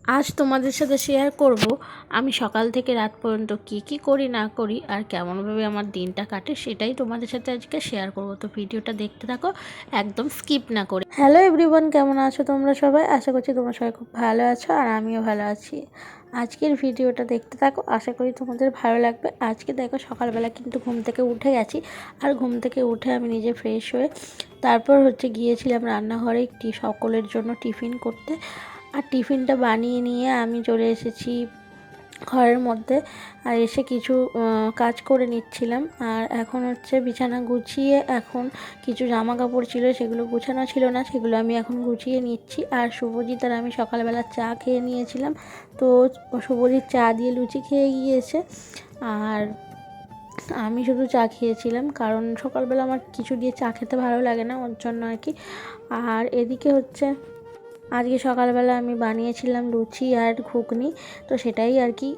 আজ তোমাদের সাথে শেয়ার করব আমি সকাল থেকে রাত পর্যন্ত কি করি না করি আর কেমনভাবে আমার দিনটা কাটে, সেটাই তোমাদের সাথে আজকে শেয়ার করব। তো ভিডিওটা দেখতে থাকো, একদম স্কিপ না করে। হ্যালো এভরিওয়ান, কেমন আছো তোমরা সবাই? আশা করছি তোমরা সবাই খুব ভালো আছো আর আমিও ভালো আছি। আজকের ভিডিওটা দেখতে থাকো, আশা করি তোমাদের ভালো লাগবে। আজকে দেখো সকালবেলা কিন্তু ঘুম থেকে উঠে গেছি, আর ঘুম থেকে উঠে আমি নিজে ফ্রেশ হয়ে তারপর গিয়েছিলাম রান্নাঘরে সকলের জন্য টিফিন করতে। আর টিফিনটা বানিয়ে নিয়ে আমি চলে এসেছি ঘরের মধ্যে, আর এসে কিছু কাজ করে নিচ্ছিলাম। আর এখন বিছানা গুছিয়ে, এখন কিছু জামা কাপড় ছিল সেগুলো গুছানো ছিল না, সেগুলো আমি এখন গুছিয়ে নিচ্ছি। আর শুভজিৎ আর আমি সকালবেলা চা খেয়ে নিয়েছিলাম, তো শুভজিৎ চা দিয়ে লুচি খেয়ে গিয়েছে আর আমি শুধু চা খেয়েছিলাম, কারণ সকালবেলা আমার কিছু দিয়ে চা খেতে ভালো লাগে না, ওর জন্য আর কি। আর এদিকে আজকে সকালবেলা আমি বানিয়েছিলাম লুচি আর ঘুগনি, তো সেটাই আর কি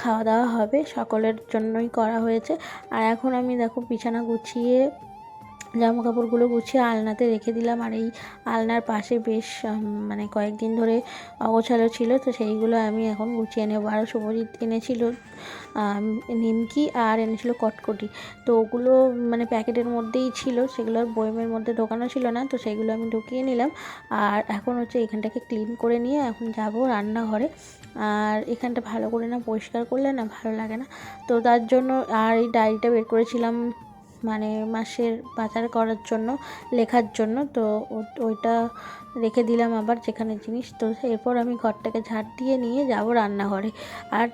খাওয়া দাওয়া হবে, সকলের জন্যই করা হয়েছে। আর এখন আমি দেখো বিছানা গুছিয়ে জামা কাপড়গুলো গুছিয়ে আলনাতে রেখে দিলাম। আর এই আলনার পাশে বেশ মানে কয়েকদিন ধরে অগোছালো ছিল, তো সেইগুলো আমি এখন গুছিয়ে নেব। আর শুভজিৎ এনেছিল নিমকি আর এনেছিল কটকটি, তো ওগুলো মানে প্যাকেটের মধ্যেই ছিল, সেগুলো বয়মের মধ্যে ঢোকানো ছিল না, তো সেগুলো আমি ঢুকিয়ে নিলাম। আর এখন এখানটাকে ক্লিন করে নিয়ে এখন যাব রান্নাঘরে। আর এখানটা ভালো করে না পরিষ্কার করলে না ভালো লাগে না, তো তার জন্য আর এই ডায়েরিটা বের করেছিলাম মানে মাসের বাজার করার জন্য, লেখার জন্য, তো ওইটা রেখে দিলাম আবার যেখানে জিনিস। তো এরপর আমি ঘরটাকে ঝাড় দিয়ে নিয়ে যাব রান্নাঘরে। আর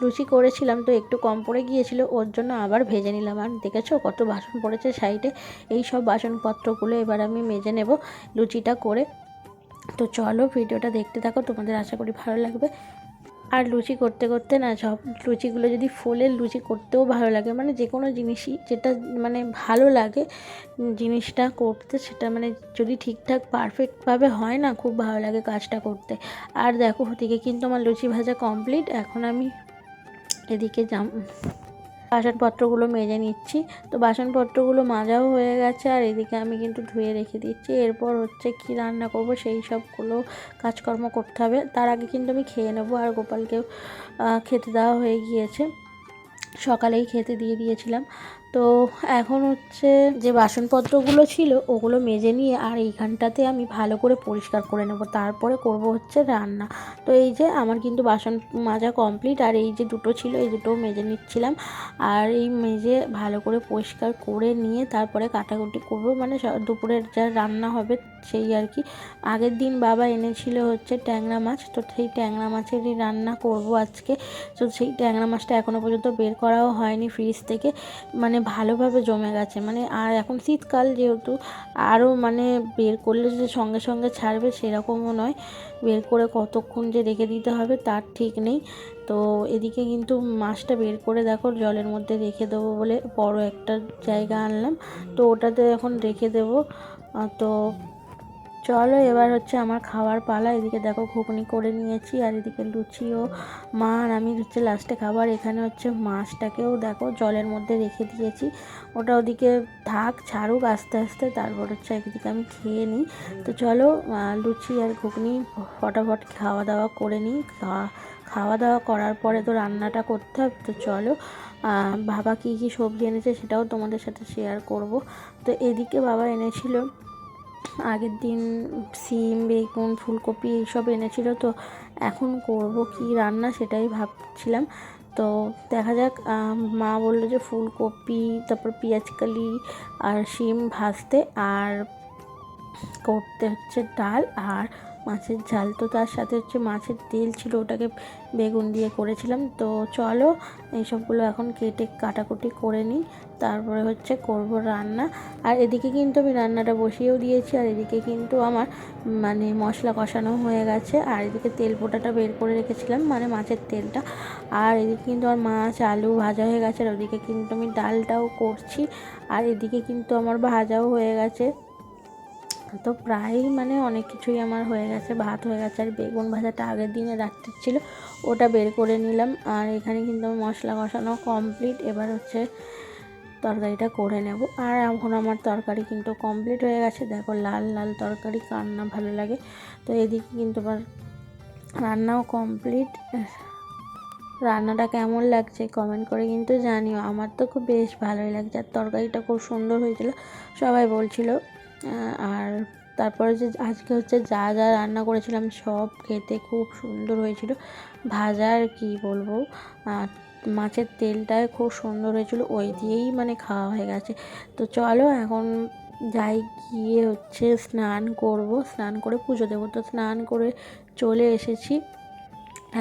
লুচি করেছিলাম তো একটু কম পড়ে গিয়েছিল, ওর জন্য আবার ভেজে নিলাম। আর দেখেছো কত বাসন পড়েছে সাইডে, এই সব বাসনপত্রগুলো এবার আমি মেজে নেব লুচিটা করে। তো চলো ভিডিওটা দেখতে থাকো, তোমাদের আশা করি ভালো লাগবে। আর লুচি করতে করতে না সব লুচিগুলো যদি ফোলের লুচি করতেও ভালো লাগে, মানে যে কোনো জিনিসই যেটা মানে ভালো লাগে জিনিসটা করতে, সেটা মানে যদি ঠিকঠাক পারফেক্টভাবে হয় না, খুব ভালো লাগে কাজটা করতে। আর দেখো ওদিকে কিন্তু আমার লুচি ভাজা কমপ্লিট, এখন আমি এদিকে বাসনপত্রগুলো মেজে নিচ্ছি। তো বাসনপত্রগুলো মাজাও হয়ে গেছে, আর এদিকে আমি কিন্তু ধুয়ে রেখে দিচ্ছি। এরপর কি রান্না করব সেই সবগুলো কাজকর্ম করতে হবে। তার আগে কিন্তু আমি খেয়ে নেবো, আর গোপালকেও খেতে দেওয়া হয়ে গিয়েছে, সকালেই খেতে দিয়ে দিয়েছিলাম। তো এখন যে বাসনপত্রগুলো ছিল ওগুলো মেজে নিয়ে আর এইখানটাতে আমি ভালো করে পরিষ্কার করে নেব, তারপরে করব রান্না। তো এই যে আমার কিন্তু বাসন মাজা কমপ্লিট, আর এই যে দুটো ছিল এই দুটো মেজে নিচ্ছিলাম। আর এই মেজে ভালো করে পরিষ্কার করে নিয়ে তারপরে কাটাকুটি করব, মানে দুপুরের যা রান্না হবে সেই আর কি। আগের দিন বাবা এনেছিল ট্যাংরা মাছ, তো সেই ট্যাংরা মাছেরই রান্না করব আজকে। তো সেই ট্যাংরা মাছটা এখনও পর্যন্ত বের করাও হয়নি ফ্রিজ থেকে, মানে ভালোভাবে জমে গেছে, মানে আর এখন শীতকাল যেহেতু আরও মানে বের করলে যে সঙ্গে সঙ্গে ছাড়বে সেরকমও নয়, বের করে কতক্ষণ যে রেখে দিতে হবে তার ঠিক নেই। তো এদিকে কিন্তু মাছটা বের করে দেখো জলের মধ্যে রেখে দেবো বলে বড় একটা জায়গা আনলাম, তো ওটাতে এখন রেখে দেবো। তো চলো এবার আমার খাওয়ার পালা। এদিকে দেখো ঘুগনি করে নিয়েছি, আর এদিকে লুচিও মা আর আমি লাস্টে খাবার। এখানে মাছটাকেও দেখো জলের মধ্যে রেখে দিয়েছি, ওটা ওদিকে ছাড়ুক আস্তে আস্তে, তারপর একদিকে আমি খেয়ে নিই। তো চলো লুচি আর ঘুগনি ফটাফট খাওয়া দাওয়া করে নিই। খাওয়া দাওয়া করার পরে তো রান্নাটা করতে হবে। তো চলো বাবা কী কী সবজি এনেছে সেটাও তোমাদের সাথে শেয়ার করব। তো এদিকে বাবা এনেছিল আগের দিন সিম, বেগুন, ফুলকপি এইসব এনেছিল, তো এখন করব কি রান্না সেটাই ভাবছিলাম। তো দেখা যাক, মা বললো যে ফুলকপি, তারপর পেঁয়াজকালি আর শিম ভাজতে, আর করতে ডাল আর মাছের ঝাল। তো তার সাথে মাছের তেল ছিল, ওটাকে বেগুন দিয়ে করেছিলাম। তো চলো এইসবগুলো এখন কাটাকুটি করে নিই, তারপরে করব রান্না। আর এদিকে কিন্তু আমি রান্নাটা বসিয়েও দিয়েছি, আর এদিকে কিন্তু আমার মানে মশলা কষানো হয়ে গেছে, আর এদিকে তেল পোটাটা বের করে রেখেছিলাম, মানে মাছের তেলটা। আর এদিকে কিন্তু আমার মাছ আলু ভাজা হয়ে গেছে, আর ওদিকে কিন্তু আমি ডালটাও করছি, আর এদিকে কিন্তু আমার ভাজাও হয়ে গেছে। তো প্রায় মানে অনেক কিছুই আমার হয়ে গেছে, ভাত হয়ে গেছে, আর বেগুন ভাজাটা আগের দিনে রাত্রে ছিল, ওটা বের করে নিলাম। আর এখানে কিন্তু আমার মশলা কষানো কমপ্লিট, এবার তরকারিটা করে নেব। আর এখন আমার তরকারি কিন্তু কমপ্লিট হয়ে গেছে, দেখো লাল লাল তরকারি কার না ভালো লাগে। তো এদিকে কিন্তু আবার রান্নাও কমপ্লিট। রান্নাটা কেমন লাগছে কমেন্ট করে কিন্তু জানিও। আমার তো খুব বেশ ভালোই লাগছে, আর তরকারিটা খুব সুন্দর হয়েছিল সবাই বলছিল। আর তারপরে যে আজকে হচ্ছে যা যা রান্না করেছিলাম সব খেতে খুব সুন্দর হয়েছিল। ভাজা আর কী বলবো, মাছের তেলটায় খুব সুন্দর হয়েছিল, ওই দিয়েই মানে খাওয়া হয়ে গেছে। তো চলো এখন যাই, গিয়ে হচ্ছে স্নান করব, স্নান করে পুজো দেবো। তো স্নান করে চলে এসেছি,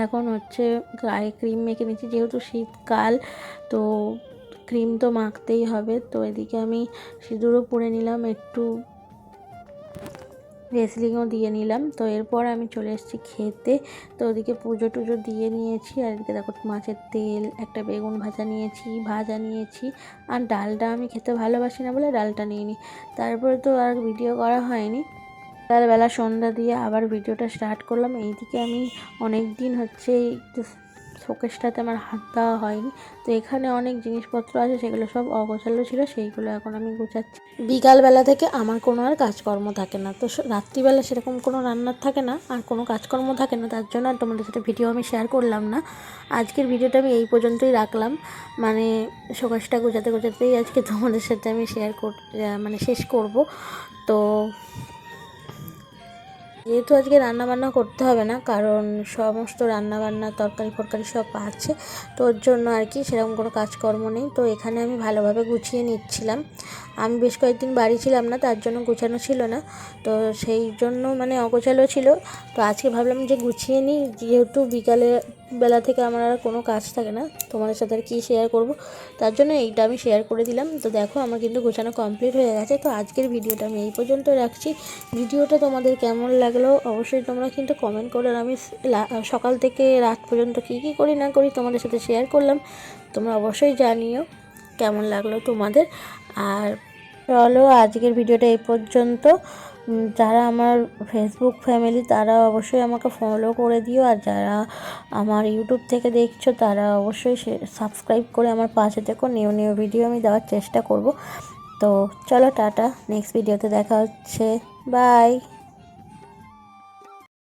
এখন হচ্ছে গায়ে ক্রিম মেখে নিচ্ছি, যেহেতু শীতকাল তো ক্রিম তো মাখতেই হবে। তো এদিকে আমি সিঁদুরও পরে নিলাম, একটু ভেসলিনও দিয়ে নিলাম। তো এরপর আমি চলে এসেছি খেতে। তো ওদিকে পুজো টুজো দিয়ে নিয়েছি, আর এদিকে দেখো মাছের তেল, একটা বেগুন ভাজা নিয়েছি, আর ডালটা আমি খেতে ভালোবাসি না বলে ডালটা নিয়ে নিই। তারপরে তো আর ভিডিও করা হয়নি। সকালবেলা সন্ধ্যা দিয়ে আবার ভিডিওটা স্টার্ট করলাম। এইদিকে আমি অনেক দিন হচ্ছে শোকেসটাতে আমার হাত দেওয়া হয়নি, তো এখানে অনেক জিনিসপত্র আছে, সেগুলো সব অগোছালো ছিল, সেইগুলো এখন আমি গুছাচ্ছি। বিকালবেলা থেকে আমার কোনো আর কাজকর্ম থাকে না, তো রাত্রিবেলা সেরকম কোনো রান্নার থাকে না আর কোনো কাজকর্ম থাকে না, তার জন্য আর তোমাদের সাথে ভিডিও আমি শেয়ার করলাম না। আজকের ভিডিওটা আমি এই পর্যন্তই রাখলাম, মানে শোকেসটা গোছাতেই আজকে তোমাদের সাথে আমি মানে শেষ করব। তো যেহেতু আজকে রান্নাবান্না করতে হবে না, কারণ সমস্ত রান্নাবান্না তরকারি ফরকারি সব আছে, তো ওর জন্য আর কি সেরকম কোনো কাজকর্ম নেই। তো এখানে আমি ভালোভাবে গুছিয়ে নিচ্ছিলাম। আমি বেশ কয়েকদিন বাড়ি ছিলাম না, তার জন্য গুছানো ছিল না, তো সেই জন্য মানে অগোছালো ছিল। তো আজকে ভাবলাম যে গুছিয়ে নিই, যেহেতু বেলা থেকে আমার আর কোনো কাজ থাকে না, তোমাদের সাথে আর কী শেয়ার করব, তার জন্য এইটা আমি শেয়ার করে দিলাম। তো দেখো আমার কিন্তু গোছানো কমপ্লিট হয়ে গেছে। তো আজকের ভিডিওটা আমি এই পর্যন্ত রাখছি। ভিডিওটা তোমাদের কেমন লাগলো অবশ্যই তোমরা কিন্তু কমেন্ট করো। আর আমি সকাল থেকে রাত পর্যন্ত কী কী করি না করি তোমাদের সাথে শেয়ার করলাম, তোমরা অবশ্যই জানিও কেমন লাগলো তোমাদের। আর চলো আজকের ভিডিওটা এই পর্যন্ত। যারা আমার ফেসবুক ফ্যামিলি তারা অবশ্যই আমাকে ফলো করে দিও, আর যারা আমার ইউটিউব থেকে দেখছো তারা অবশ্যই সাবস্ক্রাইব করে আমার পাশে থেকো। নিউ ভিডিও আমি দেওয়ার চেষ্টা করব। তো চলো টাটা, নেক্সট ভিডিওতে দেখা হচ্ছে, বাই।